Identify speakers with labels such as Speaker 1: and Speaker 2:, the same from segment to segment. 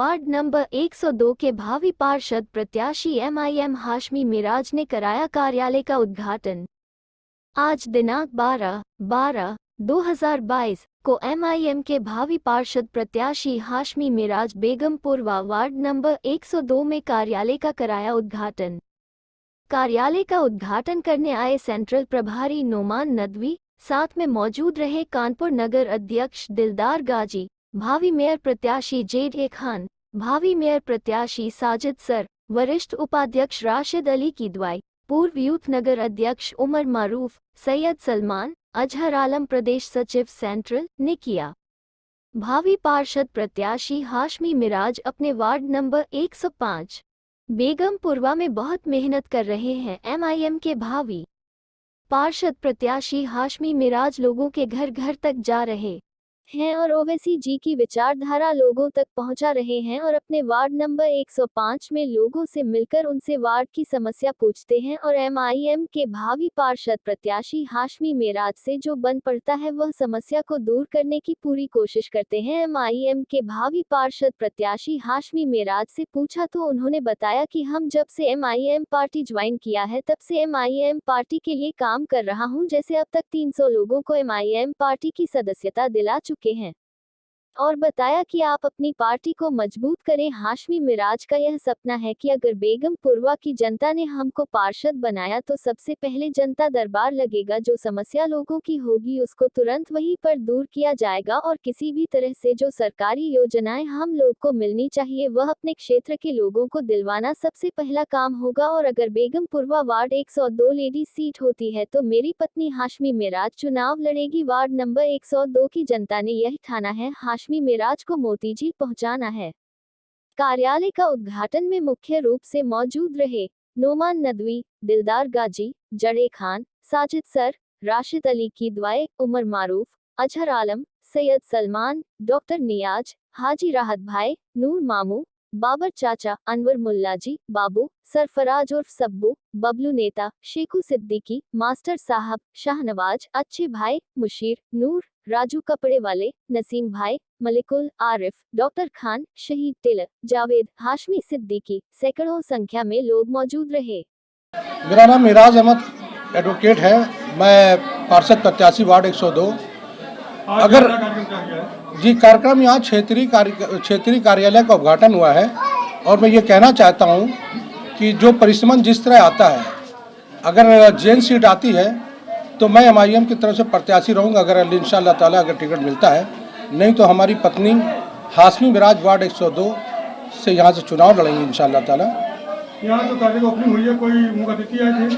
Speaker 1: Ward number 102 के भावी पार्षद प्रत्याशी MIM हाशमी मिराज ने कराया कार्यालय का उद्घाटन। आज दिनांक 12/12/2022 को MIM के भावी पार्षद प्रत्याशी हाशमी मिराज बेगमपुरवा वार्ड नंबर 102 में कार्यालय का कराया उद्घाटन। कार्यालय का उद्घाटन करने आए सेंट्रल प्रभारी नोमान नदवी, साथ में मौजूद रहे कानपुर नगर अध्यक्ष दिलदार गाजी, भावी मेयर प्रत्याशी JD खान, भावी मेयर प्रत्याशी साजिद सर, वरिष्ठ उपाध्यक्ष राशिद अली किदवाई, पूर्व यूथ नगर अध्यक्ष उमर मारूफ, सैयद सलमान, अजहर आलम प्रदेश सचिव सेंट्रल ने किया। भावी पार्षद प्रत्याशी हाशमी मिराज अपने वार्ड नंबर 105 बेगमपुरवा में बहुत मेहनत कर रहे हैं। MIM के भावी पार्षद प्रत्याशी हाशमी मिराज लोगों के घर घर तक जा रहे हैं और ओवैसी जी की विचारधारा लोगों तक पहुंचा रहे हैं और अपने वार्ड नंबर 105 में लोगों से मिलकर उनसे वार्ड की समस्या पूछते हैं और MIM के भावी पार्षद प्रत्याशी हाशमी मिराज से जो बन पड़ता है वह समस्या को दूर करने की पूरी कोशिश करते हैं। MIM के भावी पार्षद प्रत्याशी हाशमी मिराज से पूछा तो उन्होंने बताया कि हम जब से MIM पार्टी ज्वाइन किया है तब से MIM पार्टी के लिए काम कर रहा हूं। जैसे अब तक 300 लोगों को MIM पार्टी की सदस्यता दिला चुके हैं और बताया कि आप अपनी पार्टी को मजबूत करें। हाशमी मिराज का यह सपना है कि अगर बेगमपुरवा की जनता ने हमको पार्षद बनाया तो सबसे पहले जनता दरबार लगेगा, जो समस्या लोगों की होगी उसको तुरंत वहीं पर दूर किया जाएगा और किसी भी तरह से जो सरकारी योजनाएं हम लोग को मिलनी चाहिए वह अपने क्षेत्र के लोगों को दिलवाना सबसे पहला काम होगा। और अगर बेगमपुरवा वार्ड 102 लेडी सीट होती है तो मेरी पत्नी हाशमी मिराज चुनाव लड़ेगी। वार्ड नंबर 102 की जनता ने यही ठाना है, हाशमी मिराज को मोतीझील पहुंचाना है। कार्यालय का उद्घाटन में मुख्य रूप से मौजूद रहे नोमान नदवी, दिलदार गाजी, JD खान, साजिद सर, राशिद अली किदवाई, उमर मारूफ, अजहर आलम, सैयद सलमान, डॉक्टर नियाज, हाजी राहत भाई, नूर मामू, बाबर चाचा, अनवर मुल्लाजी, बाबू, सरफराज उर्फ सब्बू, बबलू नेता, शेखू सिद्दीकी, मास्टर साहब, शाहनवाज, अच्छे भाई, मुशीर, नूर, राजू कपड़े वाले, नसीम भाई, मलिकुल, आरिफ, डॉक्टर खान, शहीद टेलर, जावेद, हाशमी सिद्दीकी, सैकड़ों संख्या में लोग मौजूद रहे।
Speaker 2: मेरा नाम मिराज अहमद एडवोकेट है। मैं पार्षद प्रत्याशी वार्ड 102। अगर जी कार्यक्रम यहाँ क्षेत्रीय कार्यालय का उद्घाटन हुआ है और मैं ये कहना चाहता हूँ कि जो परिश्रम जिस तरह आता है, अगर जेन सीट आती है तो मैं MIM की तरफ से प्रत्याशी रहूँगा अगर इंशाअल्लाह ताला अगर टिकट मिलता है। नहीं तो हमारी पत्नी हाशमी मिराज वार्ड 102 से यहाँ से चुनाव लड़ेंगे इंशाअल्लाह ताला।
Speaker 3: यहाँ तो कार्यालय ओपनिंग हुई है, कोई मुख्य अतिथि आए थे?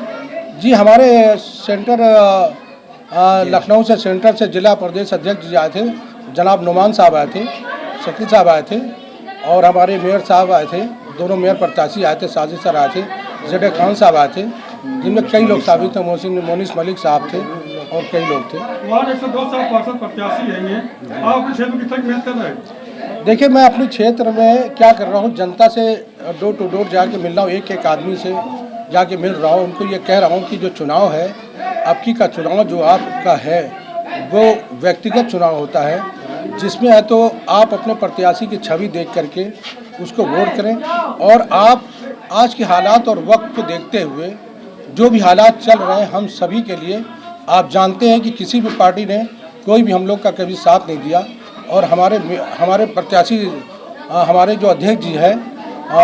Speaker 2: जी हमारे सेंटर लखनऊ से सेंटर से जिला प्रदेश अध्यक्ष जी आए थे, जनाब नोमान साहब आए थे, शकील साहब आए थे और हमारे मेयर साहब आए थे। दोनों मेयर प्रत्याशी आए थे, साजिद सर आए थे, JD खान साहब आए थे, जिनमें कई लोग शामिल थे, मोनिस मलिक साहब थे और कई लोग थे।
Speaker 3: वार्ड 102 से पार्षद प्रत्याशी हैं, आप अपने क्षेत्र में कितना मेहनत कर रहे हैं?
Speaker 2: देखिए मैं अपने क्षेत्र में क्या कर रहा हूँ, जनता से डोर टू डोर जाके मिल रहा हूँ, एक एक आदमी से जाके मिल रहा हूँ, उनको ये कह रहा हूँ कि जो चुनाव है आपकी का चुनाव जो आपका है वो व्यक्तिगत चुनाव होता है, जिसमें है तो आप अपने प्रत्याशी की छवि देख करके उसको वोट करें। और आप आज के हालात और वक्त को देखते हुए जो भी हालात चल रहे हैं हम सभी के लिए, आप जानते हैं कि किसी भी पार्टी ने कोई भी हम लोग का कभी साथ नहीं दिया और हमारे प्रत्याशी हमारे जो अध्यक्ष जी हैं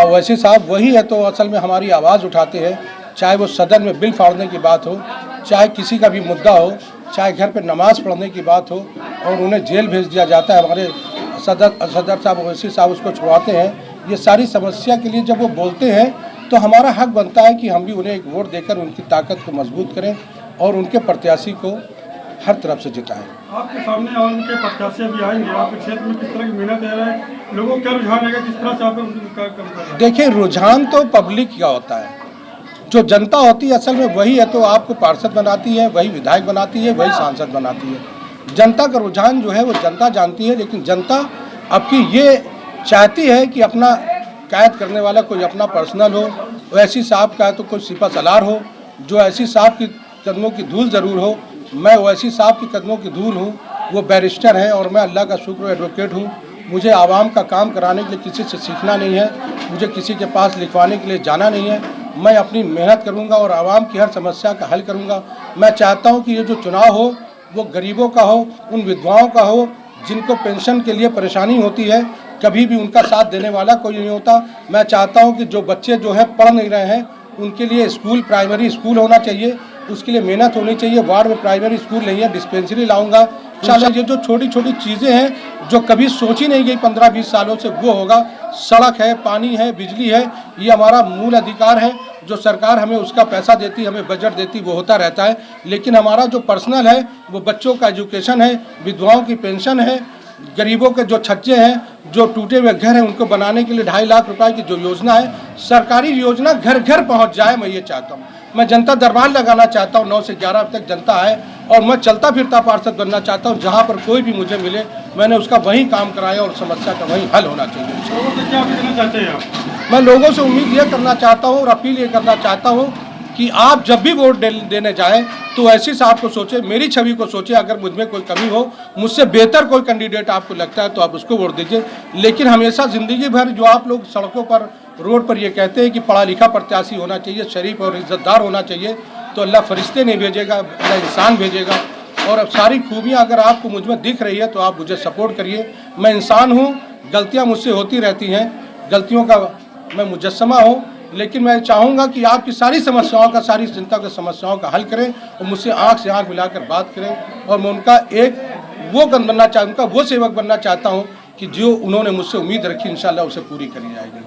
Speaker 2: वैसे साहब वही है तो असल में हमारी आवाज़ उठाते हैं, चाहे वो सदन में बिल फाड़ने की बात हो, चाहे किसी का भी मुद्दा हो, चाहे घर पे नमाज पढ़ने की बात हो और उन्हें जेल भेज दिया जाता है, हमारे सदर साहब ओवैसी साहब उसको छुड़वाते हैं। ये सारी समस्या के लिए जब वो बोलते हैं तो हमारा हक बनता है कि हम भी उन्हें एक वोट देकर उनकी ताकत को मजबूत करें और उनके प्रत्याशी को हर तरफ से जिताएं।
Speaker 3: आपके सामने और उनके प्रत्याशी भी आएंगे, आपके क्षेत्र में किस तरह की मेहनत है, लोगों का रुझान है, किस तरह से आप कम कर रहे हैं?
Speaker 2: देखिए रुझान तो पब्लिक का होता है, जो जनता होती है असल में वही है तो आपको पार्षद बनाती है, वही विधायक बनाती है, वही सांसद बनाती है। जनता का रुझान जो है वो जनता जानती है, लेकिन जनता आपकी ये चाहती है कि अपना कैद करने वाला कोई अपना पर्सनल हो, वैसी साहब का है तो कोई सिपा सलार हो, जो ऐसी साहब की कदमों की धूल ज़रूर हो। मैं वैसी साहब की कदमों की धूल हूँ, वो बैरिस्टर हैं और मैं अल्लाह का शुक्र एडवोकेट हूँ मुझे आवाम का काम कराने के लिए किसी से सीखना नहीं है, मुझे किसी के पास लिखवाने के लिए जाना नहीं है। मैं अपनी मेहनत करूंगा और आवाम की हर समस्या का हल करूंगा। मैं चाहता हूं कि ये जो चुनाव हो वो गरीबों का हो, उन विधवाओं का हो जिनको पेंशन के लिए परेशानी होती है, कभी भी उनका साथ देने वाला कोई नहीं होता। मैं चाहता हूं कि जो बच्चे जो हैं पढ़ नहीं रहे हैं उनके लिए स्कूल, प्राइमरी स्कूल होना चाहिए, उसके लिए मेहनत होनी चाहिए। वार्ड में प्राइमरी स्कूल नहीं है, डिस्पेंसरी लाऊंगा। इंशाल्लाह ये जो छोटी छोटी चीज़ें हैं जो कभी सोची नहीं गई 15-20 सालों से, वो होगा। सड़क है, पानी है, बिजली है, ये हमारा मूल अधिकार है। जो सरकार हमें उसका पैसा देती, हमें बजट देती, वो होता रहता है। लेकिन हमारा जो पर्सनल है वो बच्चों का एजुकेशन है, विधवाओं की पेंशन है, गरीबों के जो छज्जे हैं, जो टूटे हुए घर हैं, उनको बनाने के लिए 2.5 लाख रुपए की जो योजना है, सरकारी योजना घर घर पहुंच जाए, मैं ये चाहता हूं। मैं जनता दरबार लगाना चाहता हूं, 9 से 11 तक जनता आए, और मैं चलता फिरता पार्षद बनना चाहता हूं। जहां पर कोई भी मुझे मिले मैंने उसका वहीं काम कराया और समस्या का वहीं हल होना चाहिए।
Speaker 3: लोगों से क्या अपील करना चाहते हैं आप?
Speaker 2: मैं लोगों से उम्मीद ये करना चाहता हूँ और अपील ये करना चाहता हूँ कि आप जब भी वोट देने जाएं तो ऐसी साहब को सोचे, मेरी छवि को सोचे। अगर मुझमें कोई कमी हो, मुझसे बेहतर कोई कैंडिडेट आपको लगता है तो आप उसको वोट दीजिए। लेकिन हमेशा ज़िंदगी भर जो आप लोग सड़कों पर, रोड पर ये कहते हैं कि पढ़ा लिखा प्रत्याशी होना चाहिए, शरीफ और इज्जतदार होना चाहिए, तो अल्लाह फरिश्ते नहीं भेजेगा, अल्लाह इंसान भेजेगा। और अब सारी खूबियाँ अगर आपको मुझमें दिख रही है तो आप मुझे सपोर्ट करिए। मैं इंसान हूँ, गलतियाँ मुझसे होती रहती हैं, गलतियों का मैं मुजस्समा हूँ, लेकिन मैं चाहूँगा कि आपकी सारी समस्याओं का, सारी चिंता की समस्याओं का हल करें और मुझसे आँख से आँख मिलाकर बात करें। और मैं उनका वो बनना चाहता, उनका वो सेवक बनना चाहता हूँ कि जो उन्होंने मुझसे उम्मीद रखी इंशाल्लाह उसे पूरी करी जाएगी।